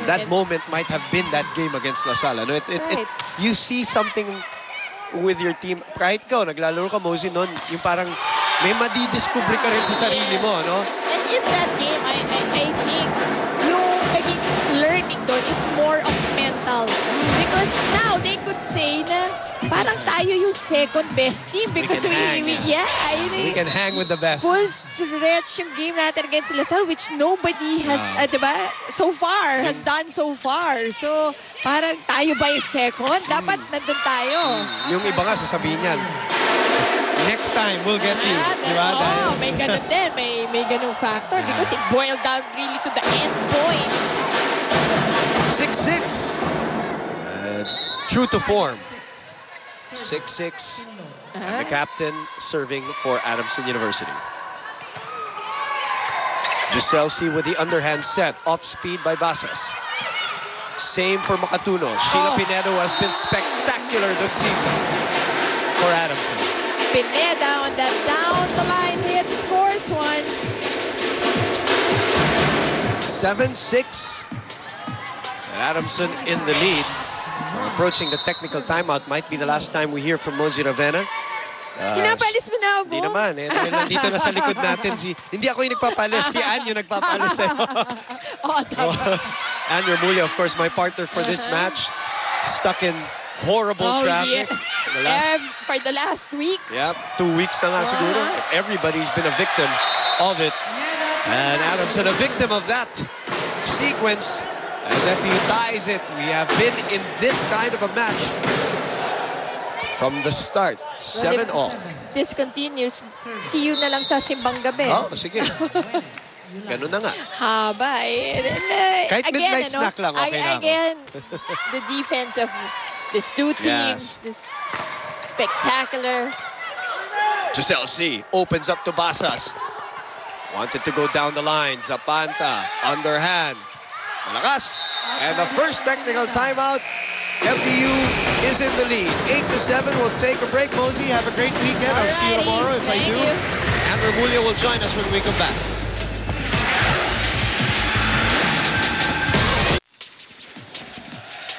that moment might have been that game against LaSalle. Ano? You see something with your team. Kahit ikaw, naglalaro ka, Mosey, noon, yung parang may madidiscover ka rin sa sarili mo, no? And in that game, I think yung naging learning doon is more of mental. Because now, they could say na parang tayo yung second best team because we can hang with the best. Full stretch yung game natin against LaSalle, which nobody has, diba, has done so far. So, parang tayo ba yung second? Dapat nandun tayo. Yung iba nga sasabihin yan, next time, we'll get you. Diba? May ganun din. May ganung factor because it boiled down really to the end points. 6-6. True to form. 6-6. And the captain serving for Adamson University. Giselle C with the underhand set. Off speed by Basas. Same for Makatuno. Sheila Pinedo has been spectacular this season for Adamson. Pineda on that down-the-line hit scores one. 7-6. And Adamson in the lead. We're approaching the technical timeout. Might be the last time we hear from Mosey Ravena. Pinapalis mo na ako. Hindi naman. Dahil nandito na sa likod natin. Hindi ako yung nagpapalis. Si Ann yung nagpapalis sa'yo. Ann Remulla, of course, my partner for this match. Stuck in horrible traffic. Yes. For the last week. Yep. 2 weeks na nga siguro. Everybody's been a victim of it. And Adamson, a victim of that sequence. As FU ties it, we have been in this kind of a match from the start. 7-all. This continues. See you na lang sa simbang gabi. Sige. Ganun na nga. Haba kahit midnight snack lang, okay na ako. Again, the defense of these two teams, just spectacular. Giselle C opens up to Basas. Wanted to go down the line. Zapanta, underhand. Malakas. And the first technical timeout. FDU is in the lead. 8-7. We'll take a break. Mosey, have a great weekend. I'll see you tomorrow if I do. And Remulla will join us when we come back.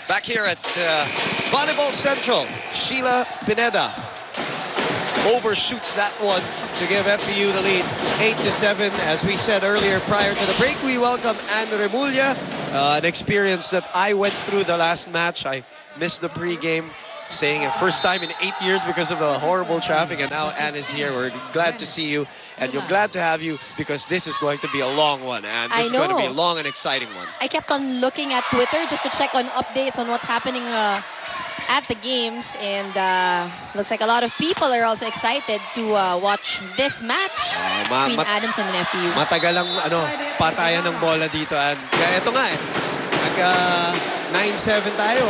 Back here at Volleyball Central, Sheila Pineda overshoots that one to give FPU the lead, 8-7. As we said earlier, prior to the break, we welcome Ann Remulla, an experience that I went through the last match. I missed the pregame, saying it first time in 8 years because of the horrible traffic, and now Ann is here. We're glad to see you, and you're glad to have you because this is going to be a long one, and this is going to be a long and exciting one. I kept on looking at Twitter just to check on updates on what's happening at the games, and looks like a lot of people are also excited to watch this match between Adamson and FU. Matagal ang patayan ng bola dito, and kaya ito nga nag 9-7 tayo.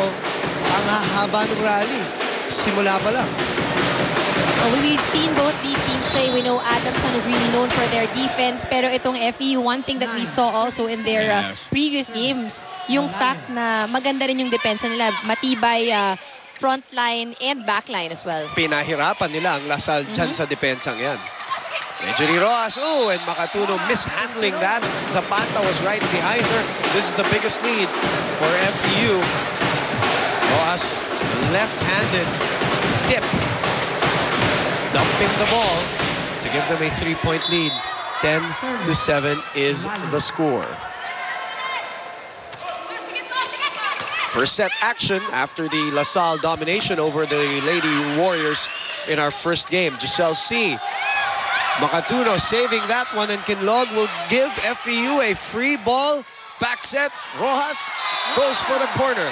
Ang haba ng rally. Simula pa lang. Well, we've seen both these teams play. We know Adamson is really known for their defense. Pero itong FEU, one thing that we saw also in their previous games, yung fact na maganda rin yung depensa nila. Matibay front line and back line as well. Pinahirapan nila ang LaSalle dyan sa depensang yan. Majori Rojas, and Makatuno mishandling that. Zapata was right behind her. This is the biggest lead for FEU. Rojas, left-handed dip. Dumping the ball to give them a 3-point lead. 10-7 is the score. First set action after the LaSalle domination over the Lady Warriors in our first game. Giselle C. Makatuno saving that one, and Kinlog will give FEU a free ball. Back set. Rojas goes for the corner.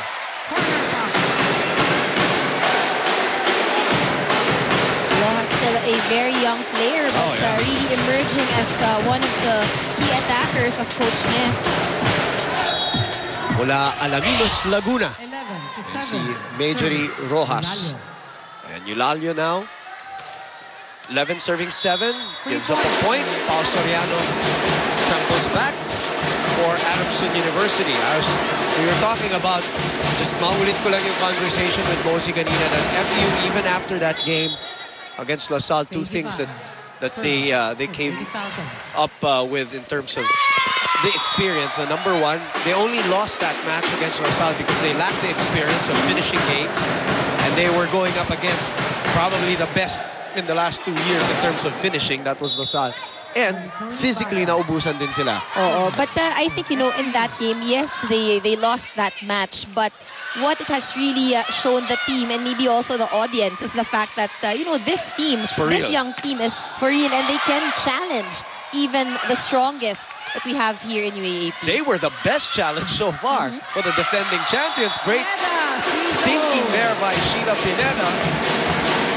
Rojas still a very young player, but really emerging as one of the key attackers of Coach Ness. Mula Alaminos, Laguna. And si Majori Rojas. And Eulalio now. 11 serving 7. Gives up a point. Pao Soriano tramples back for Adamson University. We were talking about, just maulit ko lang yung conversation with Mosey kanina, that FU, even after that game against LaSalle, two things that they came up with in terms of the experience. Number one, they only lost that match against LaSalle because they lacked the experience of finishing games. And they were going up against probably the best in the last 2 years in terms of finishing. That was LaSalle. And physically, naubusan din sila. But I think, in that game, yes, they lost that match. But what it has really shown the team and maybe also the audience is the fact that, this team, this young team is for real. And they can challenge even the strongest that we have here in UAAP. They were the best challenge so far for the defending champions. Great thinking there by Sheila Pineda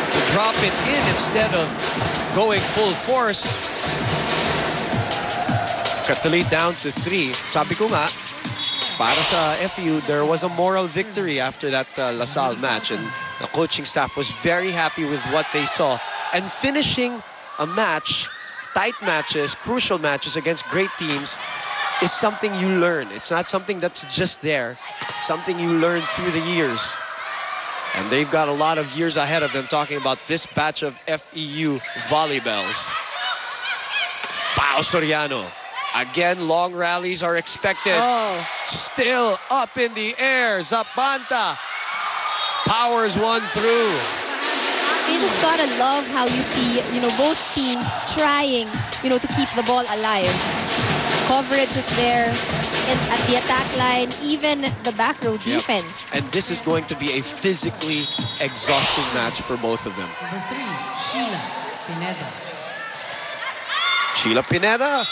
to drop it in instead of going full force. Cut the lead down to 3. Sabi ko nga, para sa FEU, there was a moral victory after that LaSalle match. And the coaching staff was very happy with what they saw. And finishing a match, tight matches, crucial matches against great teams is something you learn. It's not something that's just there. It's something you learn through the years. And they've got a lot of years ahead of them talking about this batch of FEU volleyballs. Pao Soriano. Again, long rallies are expected. Still up in the air. Zapanta powers one through. You just gotta love how you see, both teams trying, to keep the ball alive. Coverage is there at the attack line, even the back row defense. And this is going to be a physically exhausting match for both of them. Number 3, Sheila Pineda. Sheila Pineda.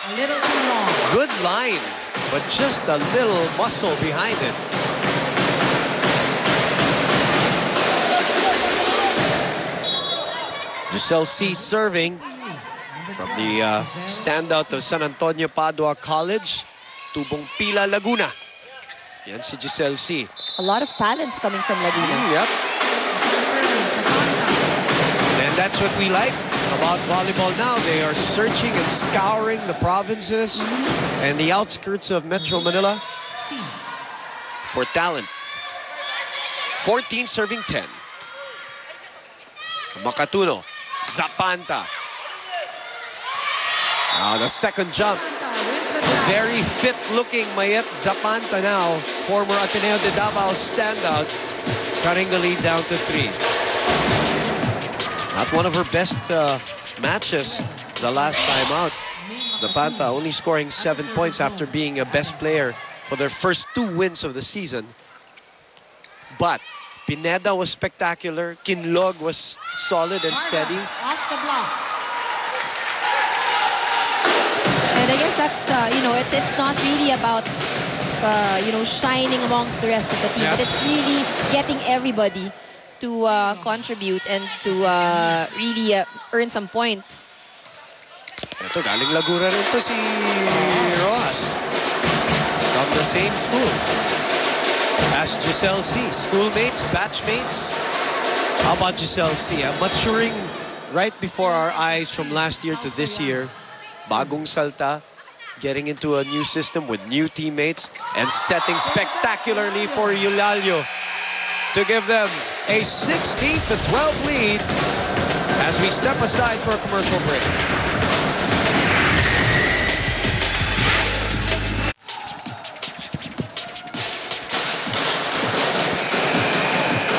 A little too long. Good line, but just a little muscle behind it. Giselle C. serving from the standout of San Antonio Padua College, Tubong Pila, Laguna. Yan si Giselle C. A lot of talents coming from Laguna. Yep. And that's what we like about volleyball now. They are searching and scouring the provinces and the outskirts of Metro Manila for talent. 14 serving 10. Makatuno. Zapanta. Now the second jump. Very fit-looking Mayet Zapanta now. Former Ateneo de Davao standout. Cutting the lead down to 3. Not one of her best matches the last time out. Zapanta only scoring 7 points after being a best player for their first 2 wins of the season. But Pineda was spectacular. Kinlog was solid and steady. Off the block. And I guess that's, it's not really about, shining amongst the rest of the team. But it's really getting everybody to contribute and to really earn some points. Ito, galing Laguna rin to si Rojas. From the same school as Giselle C. Schoolmates, batchmates. How about Giselle C? Maturing right before our eyes from last year to this year. Bagong salta, getting into a new system with new teammates and setting spectacularly for Eulalio to give them a 16-12 lead as we step aside for a commercial break.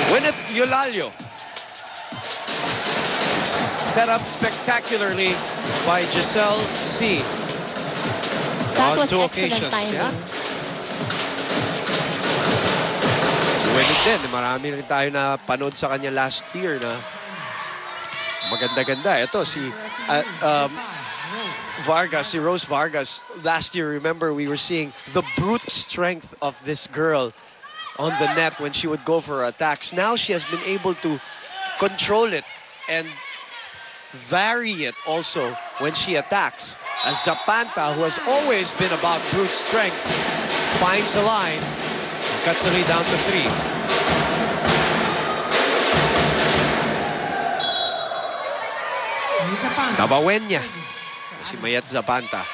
Win it, Eulalio. Set up spectacularly by Giselle C. That on was 2 excellent occasions. timing. Yeah. Win it din. Marami rin tayo na panood sa kanya last year na maganda-ganda. Ito si Vargas, si Rose Vargas. Last year, remember, we were seeing the brute strength of this girl on the net when she would go for her attacks. Now she has been able to control it and vary it also when she attacks. As Zapanta, who has always been about brute strength, finds a line and cuts the lead down to 3. Tabawenya. Si Mayet Zapanta.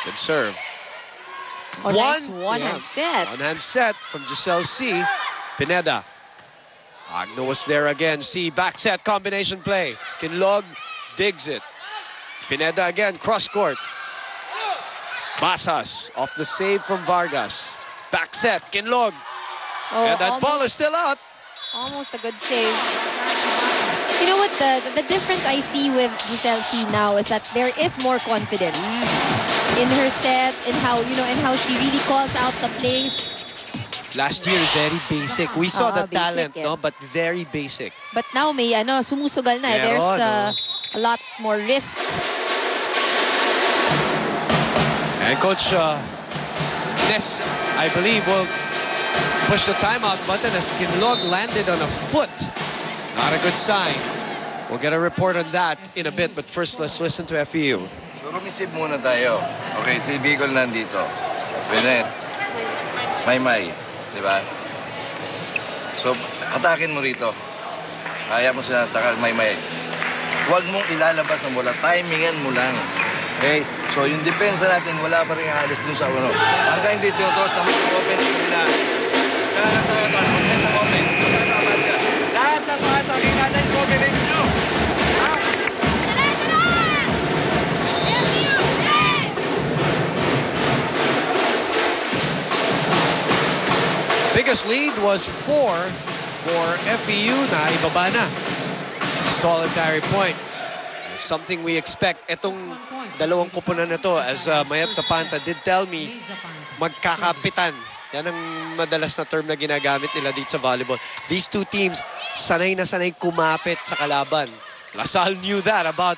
Good serve. Nice one-hand set. One-hand set from Giselle C. Pineda. Agno was there again. C, back set, combination play. Kinlog digs it. Pineda again, cross court. Basas off the save from Vargas. Back set, Kinlog. Oh, And that ball is still out. almost a good save. You know what? The difference I see with Giselle C now is that there is more confidence in her sets, in how she really calls out the plays. Last year, very basic. We saw the basic, talent, yeah. no? But very basic. But now may sumusugal na. There's a lot more risk. And Coach Ness, I believe, will push the timeout button as Kinlog landed on a foot. Not a good sign. We'll get a report on that in a bit. But first, let's listen to FEU. So, rumisip muna tayo. Okay, si Bicol nandito. Benet. Maymay. Di ba? So, atakin mo rito. Kaya mo sila takal Maymay. Huwag mong ilalabas ang bola. Timingan mo lang. Okay? So, yung depensa natin, wala pa rin halis dun sa ano. Hanggang hindi ito sa open sa kabila. Takas, mag-set ng open. Lahat ng mga talking natin, combination nyo. Ha? Biggest lead was 4 for FEU na ibaba na. Solitary point. Something we expect. Itong dalawang kupunan na to, as Mayat Zapanta did tell me, magkakapitan. Yan ang madalas na term na ginagamit nila dito sa volleyball. These two teams, sanay na sanay kumapit sa kalaban. Lasal knew that about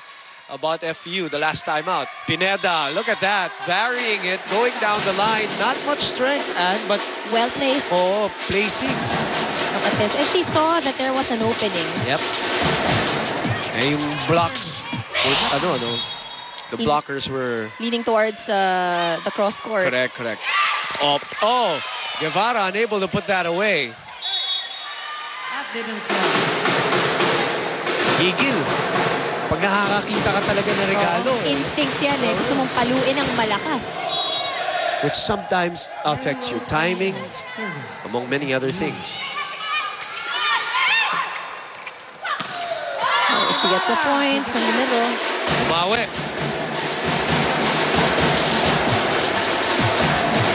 FEU the last time out. Pineda, look at that. Varying it, going down the line. Not much strength, but Well placed. oh, placing. Look at this. And she saw that there was an opening. Yep. Eh, yung blocks. The blockers were... Leaning towards the cross court. Correct. Oh, Guevara unable to put that away. That didn't count. Gigil. Pag nakakakita ka talaga ng regalo. Instinct yan eh. Gusto mong paluin ng malakas. Which sometimes affects your timing, among many other things. She gets a point from the middle. Umawi.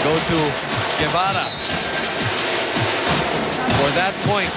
Go to Guevara for that point.